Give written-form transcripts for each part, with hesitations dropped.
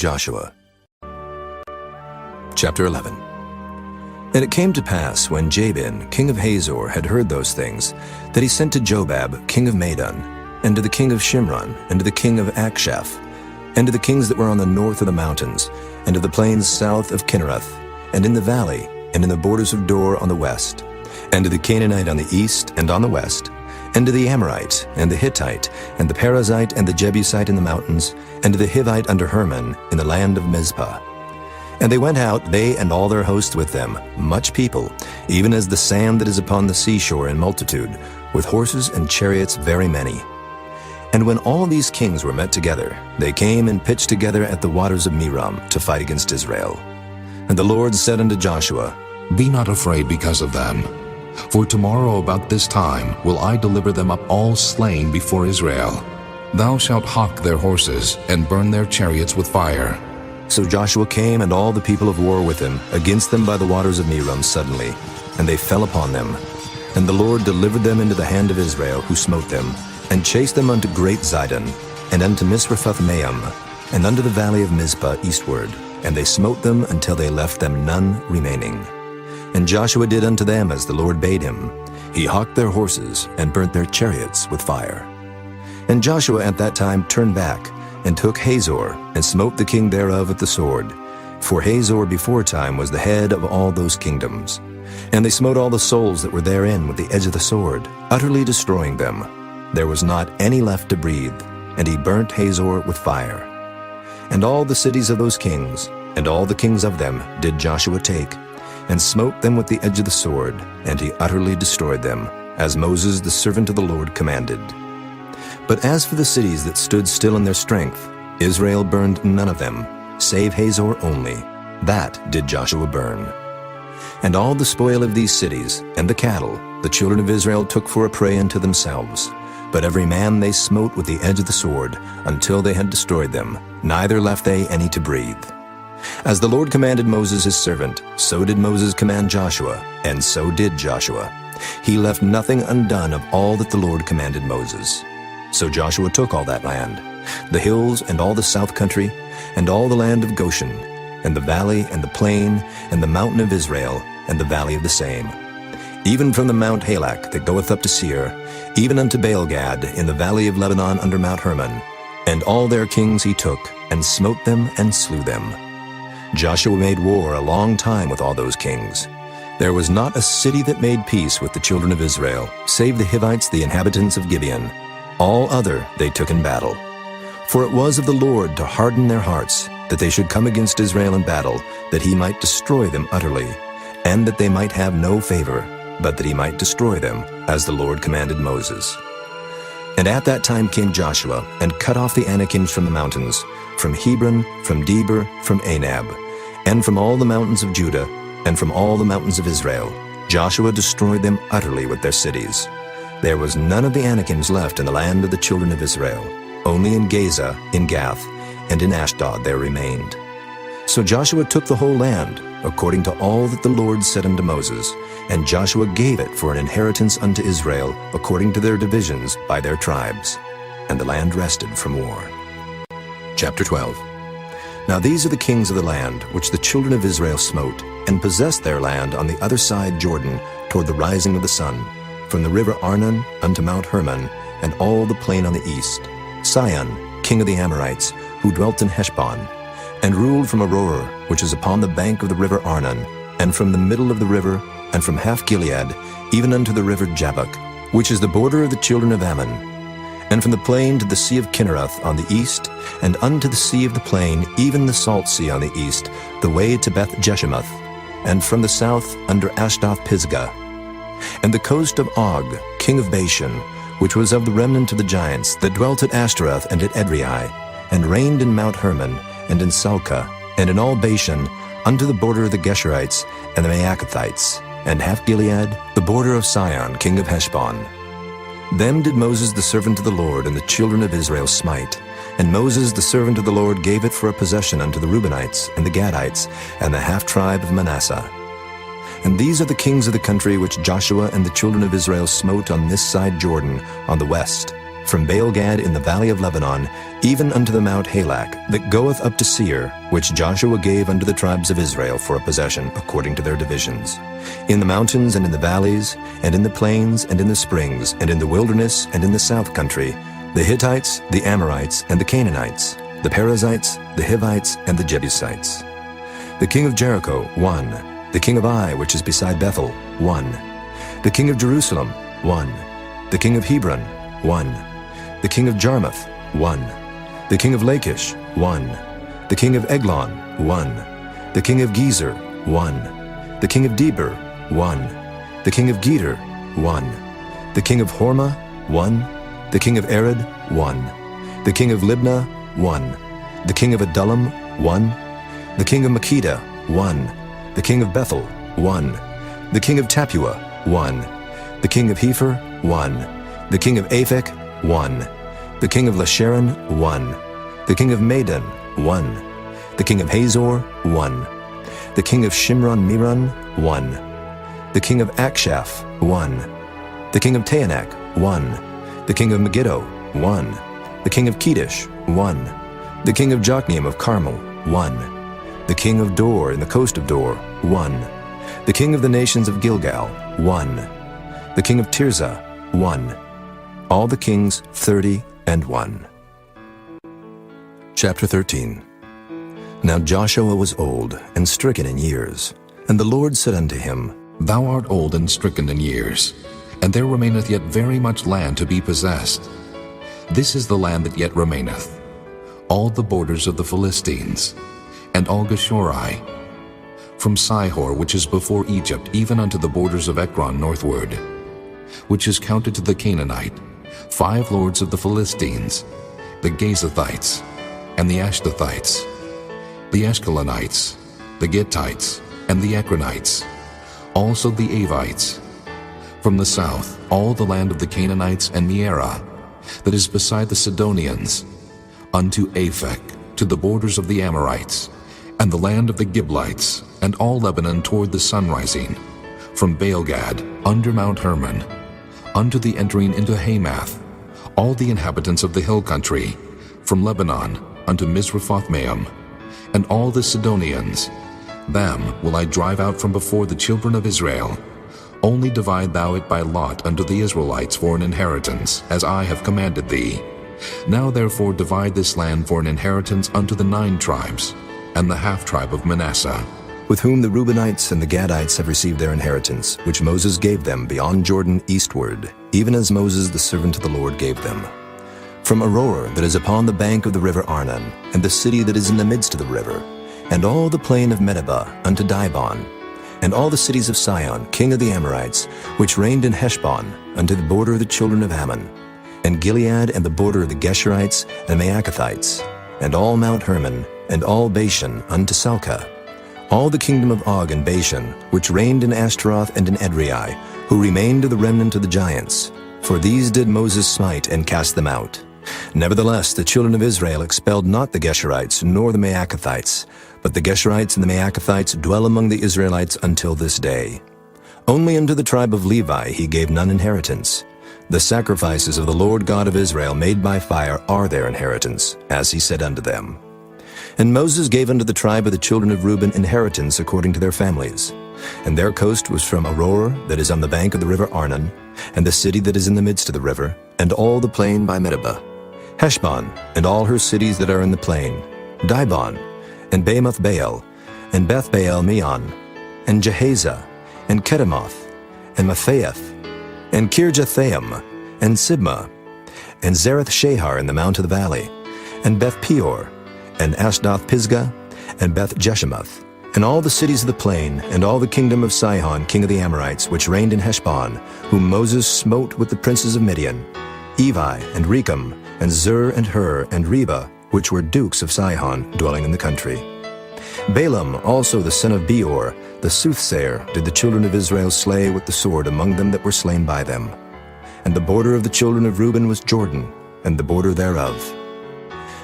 Joshua. Chapter 11. And it came to pass, when Jabin, king of Hazor, had heard those things, that he sent to Jobab, king of Madon, and to the king of Shimron, and to the king of Akshaph, and to the kings that were on the north of the mountains, and to the plains south of Kinnereth, and in the valley, and in the borders of Dor on the west, and to the Canaanite on the east and on the west, and to the Amorite, and the Hittite, and the Perizzite, and the Jebusite in the mountains, and to the Hivite under Hermon, in the land of Mizpah. And they went out, they and all their host with them, much people, even as the sand that is upon the seashore in multitude, with horses and chariots very many. And when all these kings were met together, they came and pitched together at the waters of Merom to fight against Israel. And the Lord said unto Joshua, Be not afraid because of them. For tomorrow about this time will I deliver them up all slain before Israel. Thou shalt hawk their horses, and burn their chariots with fire. So Joshua came and all the people of war with him against them by the waters of Merom suddenly, and they fell upon them. And the Lord delivered them into the hand of Israel, who smote them, and chased them unto great Zidon, and unto Misrephoth-maim, and unto the valley of Mizpah eastward. And they smote them until they left them none remaining. And Joshua did unto them as the Lord bade him. He hawked their horses, and burnt their chariots with fire. And Joshua at that time turned back, and took Hazor, and smote the king thereof with the sword. For Hazor beforetime was the head of all those kingdoms. And they smote all the souls that were therein with the edge of the sword, utterly destroying them. There was not any left to breathe, and he burnt Hazor with fire. And all the cities of those kings, and all the kings of them, did Joshua take, and smote them with the edge of the sword, and he utterly destroyed them, as Moses the servant of the Lord commanded. But as for the cities that stood still in their strength, Israel burned none of them, save Hazor only. That did Joshua burn. And all the spoil of these cities, and the cattle, the children of Israel took for a prey unto themselves. But every man they smote with the edge of the sword, until they had destroyed them, neither left they any to breathe. As the Lord commanded Moses his servant, so did Moses command Joshua, and so did Joshua. He left nothing undone of all that the Lord commanded Moses. So Joshua took all that land, the hills and all the south country, and all the land of Goshen, and the valley and the plain, and the mountain of Israel, and the valley of the same, even from the Mount Halak that goeth up to Seir, even unto Baalgad in the valley of Lebanon under Mount Hermon. And all their kings he took, and smote them and slew them. Joshua made war a long time with all those kings. There was not a city that made peace with the children of Israel, save the Hivites, the inhabitants of Gibeon. All other they took in battle. For it was of the Lord to harden their hearts, that they should come against Israel in battle, that he might destroy them utterly, and that they might have no favor, but that he might destroy them, as the Lord commanded Moses. And at that time came Joshua, and cut off the Anakims from the mountains, from Hebron, from Debir, from Anab, and from all the mountains of Judah, and from all the mountains of Israel. Joshua destroyed them utterly with their cities. There was none of the Anakims left in the land of the children of Israel. Only in Gaza, in Gath, and in Ashdod there remained. So Joshua took the whole land, according to all that the Lord said unto Moses, and Joshua gave it for an inheritance unto Israel, according to their divisions by their tribes. And the land rested from war. Chapter 12. Now these are the kings of the land, which the children of Israel smote, and possessed their land on the other side Jordan, toward the rising of the sun, from the river Arnon unto Mount Hermon, and all the plain on the east. Sihon, king of the Amorites, who dwelt in Heshbon, and ruled from Aroer, which is upon the bank of the river Arnon, and from the middle of the river, and from half Gilead, even unto the river Jabbok, which is the border of the children of Ammon, and from the plain to the sea of Kinnereth on the east, and unto the sea of the plain, even the salt sea on the east, the way to Beth Jeshimoth, and from the south under Ashdoth Pisgah, and the coast of Og, king of Bashan, which was of the remnant of the giants that dwelt at Ashtaroth and at Edrei, and reigned in Mount Hermon, and in Salcah, and in all Bashan, unto the border of the Geshurites and the Maacathites, and half Gilead, the border of Sihon, king of Heshbon. Them did Moses the servant of the Lord and the children of Israel smite. And Moses the servant of the Lord gave it for a possession unto the Reubenites and the Gadites and the half-tribe of Manasseh. And these are the kings of the country which Joshua and the children of Israel smote on this side Jordan, on the west, from Baal-gad in the valley of Lebanon, even unto the Mount Halak, that goeth up to Seir, which Joshua gave unto the tribes of Israel for a possession, according to their divisions. In the mountains and in the valleys, and in the plains and in the springs, and in the wilderness and in the south country, the Hittites, the Amorites, and the Canaanites, the Perizzites, the Hivites, and the Jebusites. The king of Jericho, 1. The king of Ai, which is beside Bethel, 1. The king of Jerusalem, 1. The king of Hebron, 1. The king of Jarmuth, 1. The king of Lachish, 1. The king of Eglon, 1. The king of Gezer, 1. The king of Debir, 1. The king of Geder, 1. The king of Hormah, 1. The king of Arad, 1. The king of Libnah, 1. The king of Adullam, 1. The king of Makkedah, 1. The king of Bethel, 1. The king of Tappuah, 1. The king of Hepher, 1. The king of Aphek, 1. The king of Lasharon, 1. The king of Madon, 1. The king of Hazor, 1. The king of Shimron-Meron, 1. The king of Akshaph, 1. The king of Taanach, 1. The king of Megiddo, 1. The king of Kedesh, 1. The king of Jokneam of Carmel, 1. The king of Dor in the coast of Dor, 1. The king of the nations of Gilgal, 1. The king of Tirzah, 1. All the kings 30 and 1. Chapter 13. Now Joshua was old and stricken in years, and the Lord said unto him, Thou art old and stricken in years, and there remaineth yet very much land to be possessed. This is the land that yet remaineth, all the borders of the Philistines, and all Geshuri, from Sihor, which is before Egypt, even unto the borders of Ekron northward, which is counted to the Canaanite, 5 lords of the Philistines, the Gazathites, and the Ashdothites, the Ashkelonites, the Gittites, and the Ekronites, also the Avites. From the south, all the land of the Canaanites and Mearah, that is beside the Sidonians, unto Aphek, to the borders of the Amorites, and the land of the Giblites, and all Lebanon toward the sunrising, from Baal-gad, under Mount Hermon, unto the entering into Hamath, all the inhabitants of the hill country, from Lebanon unto Misrephoth-maim, and all the Sidonians. Them will I drive out from before the children of Israel. Only divide thou it by lot unto the Israelites for an inheritance, as I have commanded thee. Now therefore divide this land for an inheritance unto the 9 tribes, and the half-tribe of Manasseh, with whom the Reubenites and the Gadites have received their inheritance, which Moses gave them beyond Jordan eastward, even as Moses the servant of the Lord gave them. From Aroer that is upon the bank of the river Arnon, and the city that is in the midst of the river, and all the plain of Medeba unto Dibon, and all the cities of Sihon, king of the Amorites, which reigned in Heshbon, unto the border of the children of Ammon, and Gilead and the border of the Geshurites and Maacathites, and all Mount Hermon, and all Bashan unto Salcah, all the kingdom of Og and Bashan, which reigned in Ashtaroth and in Edrei, who remained of the remnant of the giants. For these did Moses smite and cast them out. Nevertheless, the children of Israel expelled not the Geshurites nor the Maacathites, but the Geshurites and the Maacathites dwell among the Israelites until this day. Only unto the tribe of Levi he gave none inheritance. The sacrifices of the Lord God of Israel made by fire are their inheritance, as he said unto them. And Moses gave unto the tribe of the children of Reuben inheritance according to their families. And their coast was from Aroer that is on the bank of the river Arnon, and the city that is in the midst of the river, and all the plain by Medeba, Heshbon, and all her cities that are in the plain, Dibon, and Bamoth Baal, and Beth Baal Meon, and Jehaza, and Kedemoth, and Matthaeth, and Kirjathaim, and Sibmah, and Zareth Shahar in the mount of the valley, and Beth Peor, and Ashdoth Pisgah, and Beth Jeshemoth, and all the cities of the plain, and all the kingdom of Sihon king of the Amorites, which reigned in Heshbon, whom Moses smote with the princes of Midian, Evi, and Rechem, and Zur, and Hur, and Reba, which were dukes of Sihon, dwelling in the country. Balaam also the son of Beor, the soothsayer, did the children of Israel slay with the sword among them that were slain by them. And the border of the children of Reuben was Jordan, and the border thereof.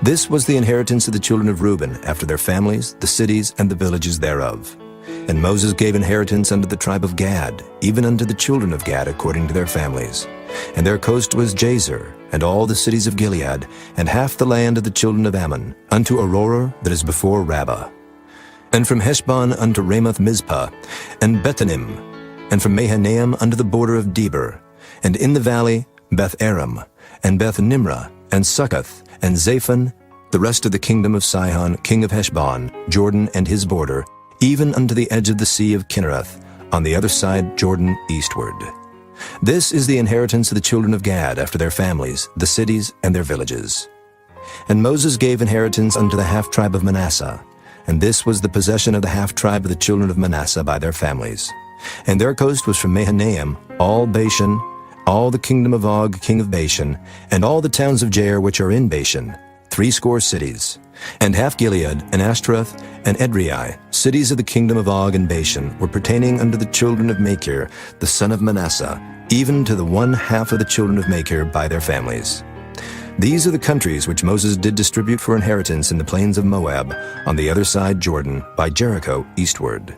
This was the inheritance of the children of Reuben, after their families, the cities, and the villages thereof. And Moses gave inheritance unto the tribe of Gad, even unto the children of Gad according to their families. And their coast was Jazer, and all the cities of Gilead, and half the land of the children of Ammon, unto Aurora that is before Rabbah. And from Heshbon unto Ramoth Mizpah, and Bethanim, and from Mahanaim unto the border of Debir, and in the valley Beth Aram, and Beth Nimrah, and Succoth, and Zaphon, the rest of the kingdom of Sihon, king of Heshbon, Jordan and his border, even unto the edge of the sea of Kinnereth, on the other side Jordan eastward. This is the inheritance of the children of Gad after their families, the cities and their villages. And Moses gave inheritance unto the half-tribe of Manasseh, and this was the possession of the half-tribe of the children of Manasseh by their families. And their coast was from Mahanaim, all Bashan, all the kingdom of Og, king of Bashan, and all the towns of Jair which are in Bashan, 80 cities, and half Gilead, and Ashtaroth, and Edrei, cities of the kingdom of Og and Bashan, were pertaining unto the children of Machir, the son of Manasseh, even to the one half of the children of Machir by their families. These are the countries which Moses did distribute for inheritance in the plains of Moab, on the other side Jordan, by Jericho eastward.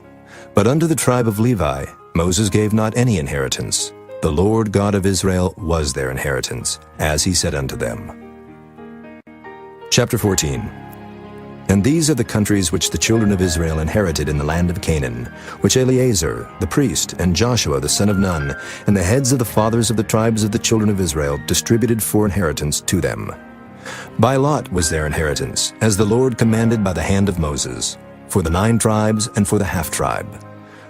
But unto the tribe of Levi Moses gave not any inheritance. The Lord God of Israel was their inheritance, as he said unto them. Chapter 14. And these are the countries which the children of Israel inherited in the land of Canaan, which Eleazar the priest, and Joshua the son of Nun, and the heads of the fathers of the tribes of the children of Israel distributed for inheritance to them. By lot was their inheritance, as the Lord commanded by the hand of Moses, for the 9 tribes and for the half-tribe.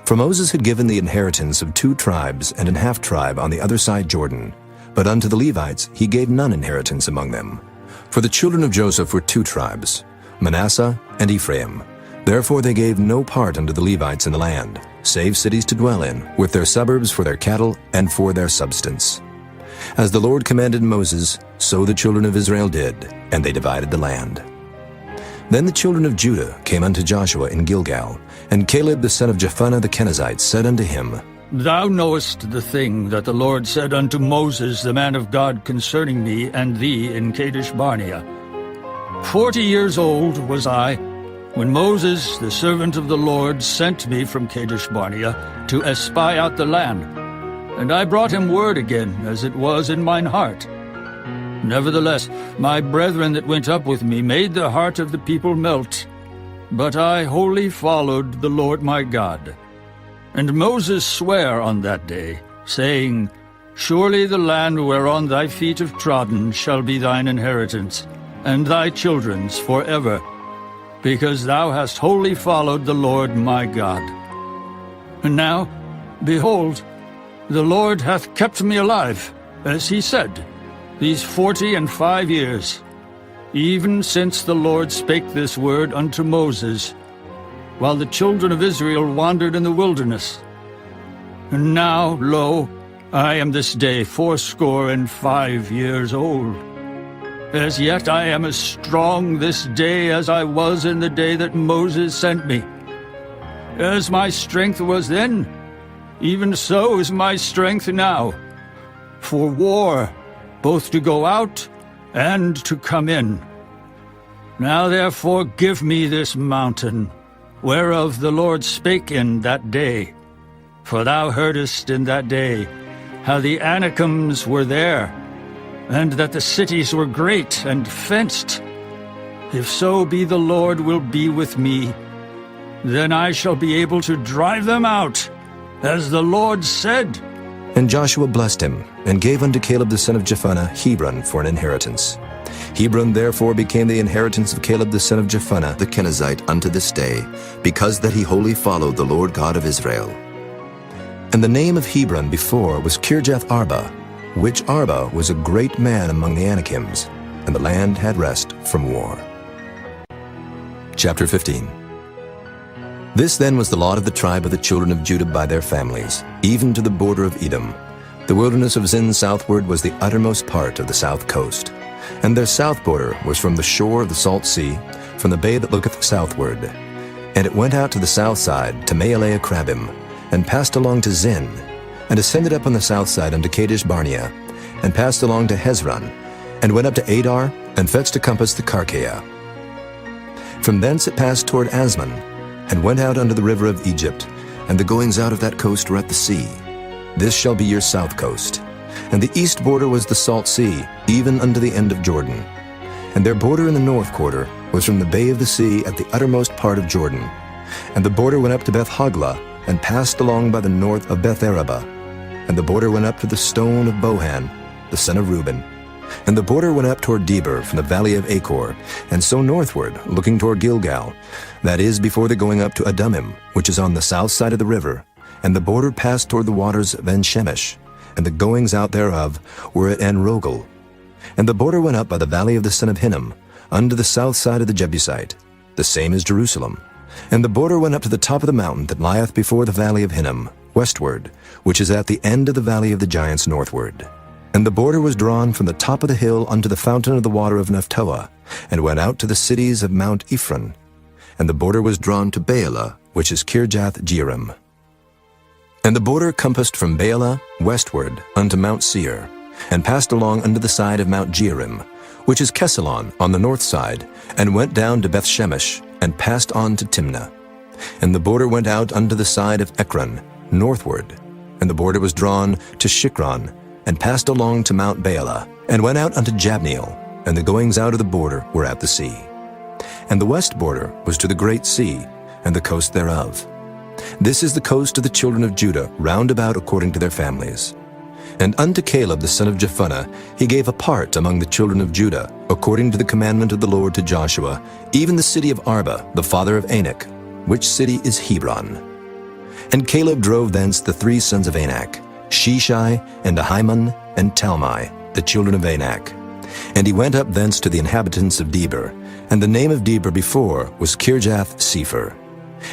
For Moses had given the inheritance of 2 tribes and an half-tribe on the other side Jordan, but unto the Levites he gave none inheritance among them. For the children of Joseph were 2 tribes, Manasseh and Ephraim. Therefore they gave no part unto the Levites in the land, save cities to dwell in, with their suburbs for their cattle and for their substance. As the Lord commanded Moses, so the children of Israel did, and they divided the land. Then the children of Judah came unto Joshua in Gilgal, and Caleb the son of Jephunneh the Kenizzite said unto him, Thou knowest the thing that the Lord said unto Moses the man of God concerning me and thee in Kadesh Barnea. 40 years old was I, when Moses, the servant of the Lord, sent me from Kadesh Barnea to espy out the land. And I brought him word again, as it was in mine heart. Nevertheless, my brethren that went up with me made the heart of the people melt. But I wholly followed the Lord my God. And Moses sware on that day, saying, Surely the land whereon thy feet have trodden shall be thine inheritance, and thy children's forever, because thou hast wholly followed the Lord my God. And now, behold, the Lord hath kept me alive, as he said, these 45 years, even since the Lord spake this word unto Moses, while the children of Israel wandered in the wilderness. And now, lo, I am this day 85 years old. As yet I am as strong this day as I was in the day that Moses sent me. As my strength was then, even so is my strength now, for war, both to go out and to come in. Now therefore give me this mountain, whereof the Lord spake in that day. For thou heardest in that day how the Anakims were there, and that the cities were great and fenced. If so be the Lord will be with me, then I shall be able to drive them out, as the Lord said. And Joshua blessed him, and gave unto Caleb the son of Jephunneh Hebron for an inheritance. Hebron therefore became the inheritance of Caleb the son of Jephunneh the Kenizzite unto this day, because that he wholly followed the Lord God of Israel. And the name of Hebron before was Kirjath Arba, which Arba was a great man among the Anakims, and the land had rest from war. Chapter 15. This then was the lot of the tribe of the children of Judah by their families, even to the border of Edom. The wilderness of Zin southward was the uttermost part of the south coast. And their south border was from the shore of the salt sea, from the bay that looketh southward. And it went out to the south side, to Maalea Crabim, and passed along to Zin, and ascended up on the south side unto Kadesh Barnea, and passed along to Hezron, and went up to Adar, and fetched to compass the Karkea. From thence it passed toward Asmon, and went out unto the river of Egypt, and the goings out of that coast were at the sea. This shall be your south coast. And the east border was the Salt Sea, even unto the end of Jordan. And their border in the north quarter was from the bay of the sea at the uttermost part of Jordan. And the border went up to Beth Hoglah, and passed along by the north of Beth Araba. And the border went up to the stone of Bohan, the son of Reuben. And the border went up toward Debir from the valley of Achor, and so northward, looking toward Gilgal, that is, before the going up to Adumim, which is on the south side of the river. And the border passed toward the waters of En-Shemesh, and the goings out thereof were at En-Rogel. And the border went up by the valley of the son of Hinnom, unto the south side of the Jebusite, the same as Jerusalem. And the border went up to the top of the mountain that lieth before the valley of Hinnom, westward, which is at the end of the valley of the giants northward. And the border was drawn from the top of the hill unto the fountain of the water of Nephtoah, and went out to the cities of Mount Ephron. And the border was drawn to Baalah, which is Kirjath-jearim. And the border compassed from Baalah westward unto Mount Seir, and passed along unto the side of Mount Jearim, which is Kesalon on the north side, and went down to Beth-Shemesh, and passed on to Timnah. And the border went out unto the side of Ekron, northward. And the border was drawn to Shikron, and passed along to Mount Baalah, and went out unto Jabneel, and the goings out of the border were at the sea. And the west border was to the great sea, and the coast thereof. This is the coast of the children of Judah, round about according to their families. And unto Caleb the son of Jephunneh he gave a part among the children of Judah, according to the commandment of the Lord to Joshua, even the city of Arba, the father of Anak, which city is Hebron. And Caleb drove thence the 3 sons of Anak, Sheshai, and Ahiman, and Talmai, the children of Anak. And he went up thence to the inhabitants of Debir, and the name of Debir before was Kirjath-Sepher.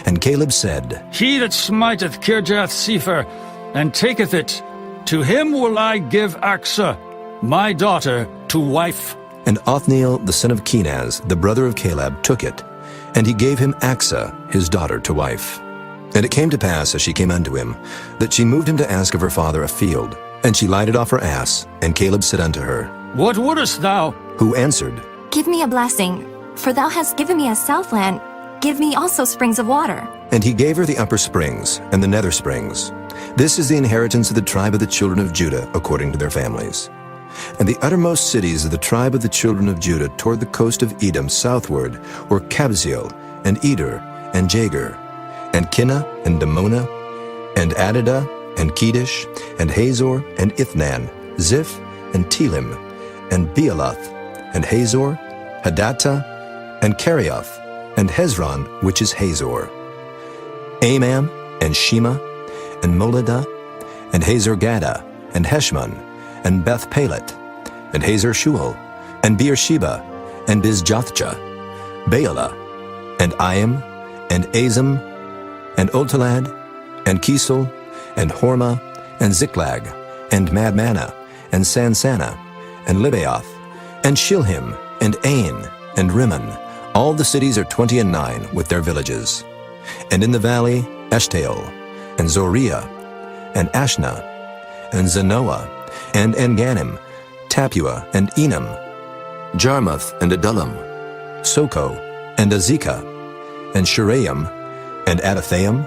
And Caleb said, He that smiteth Kirjath-Sepher, and taketh it, to him will I give Achsah, my daughter, to wife. And Othniel the son of Kenaz, the brother of Caleb, took it, and he gave him Achsah, his daughter, to wife. And it came to pass, as she came unto him, that she moved him to ask of her father a field. And she lighted off her ass, and Caleb said unto her, What wouldest thou? Who answered, Give me a blessing, for thou hast given me a southland. Give me also springs of water. And he gave her the upper springs and the nether springs. This is the inheritance of the tribe of the children of Judah, according to their families. And the uttermost cities of the tribe of the children of Judah toward the coast of Edom southward were Kabzeel, and Eder, and Jagur, and Kinnah, and Damonah, and Adadah, and Kedesh, and Hazor, and Ithnan, Ziph, and Telim, and Bealoth, and Hazor, Hadattah, and Kerioth, and Hezron, which is Hazor, Amam, and Shema, and Moladah, and Hazar-Gadah, and Heshmon, and Beth-Pelet, and Hazar-Shual, and Beersheba, and Bizjothjah, Baalah, and Iam, and Azim, and Oltalad, and Kisel, and Hormah, and Ziklag, and Madmanah, and Sansannah, and Libaoth, and Shilhim, and Ain, and Rimmon. All the cities are 29 with their villages. And in the valley, Eshtaol, and Zoriah, and Ashna, and Zanoah, and En-Ganim, Tapua, and Enam, Jarmuth, and Adullam, Soko, and Azekah, and Shuraim, and Adathaim,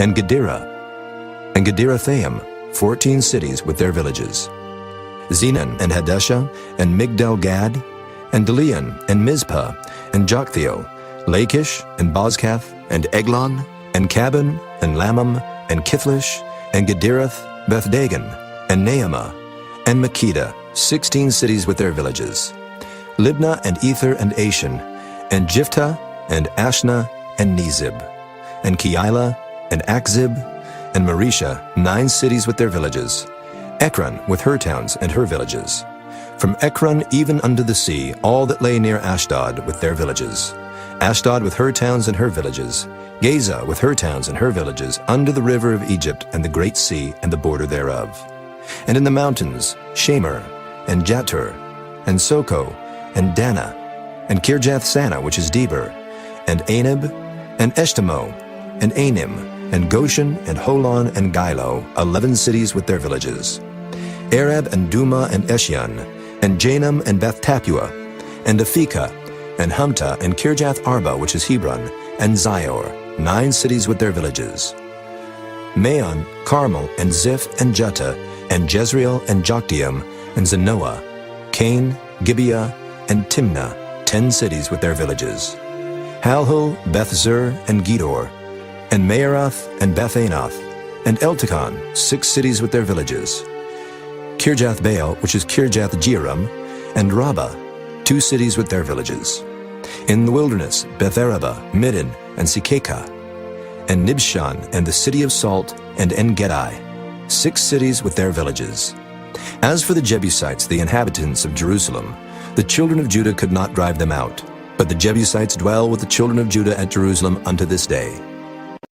and Gedera, and Gederathaim, 14 cities with their villages. Zenon, and Hadeshah, and Migdal-Gad, and Delian, and Mizpah, and Joktheel, Lachish, and Bozkath, and Eglon, and Cabin, and Lamam, and Kithlish, and Gederath, Beth-Dagon, and Naamah, and Makkedah, 16 cities with their villages. Libnah, and Ether, and Ashan, and Jiphthah, and Ashna, and Nezib, and Keilah, and Achzib, and Maresha, 9 cities with their villages. Ekron with her towns and her villages. From Ekron even unto the sea, all that lay near Ashdod with their villages. Ashdod with her towns and her villages. Gaza with her towns and her villages, under the river of Egypt and the great sea and the border thereof. And in the mountains, Shamir, and Jatur, and Soko, and Dana, and Kirjath-Sanah, which is Debir, and Anab, and Eshtemoh, and Anim, and Goshen, and Holon, and Gilo, 11 cities with their villages. Arab, and Duma, and Eshion, and Janam, and Beth-Tapua, and Aphekah, and Humta, and Kirjath-Arba, which is Hebron, and Zior, 9 cities with their villages. Maon, Carmel, and Ziph, and Juttah, and Jezreel, and Jokdeam, and Zanoah, Cain, Gibeah, and Timnah, 10 cities with their villages. Halhul, Beth-zur, and Gedor, and Maarath, and Beth-anath, and Eltekon, 6 cities with their villages. Kirjath-baal, which is Kirjath-jearim, and Rabbah, 2 cities with their villages. In the wilderness, Beth-araba, Middin, and Sikekah, and Nibshan, and the city of Salt, and En-gedi, 6 cities with their villages. As for the Jebusites, the inhabitants of Jerusalem, the children of Judah could not drive them out, but the Jebusites dwell with the children of Judah at Jerusalem unto this day.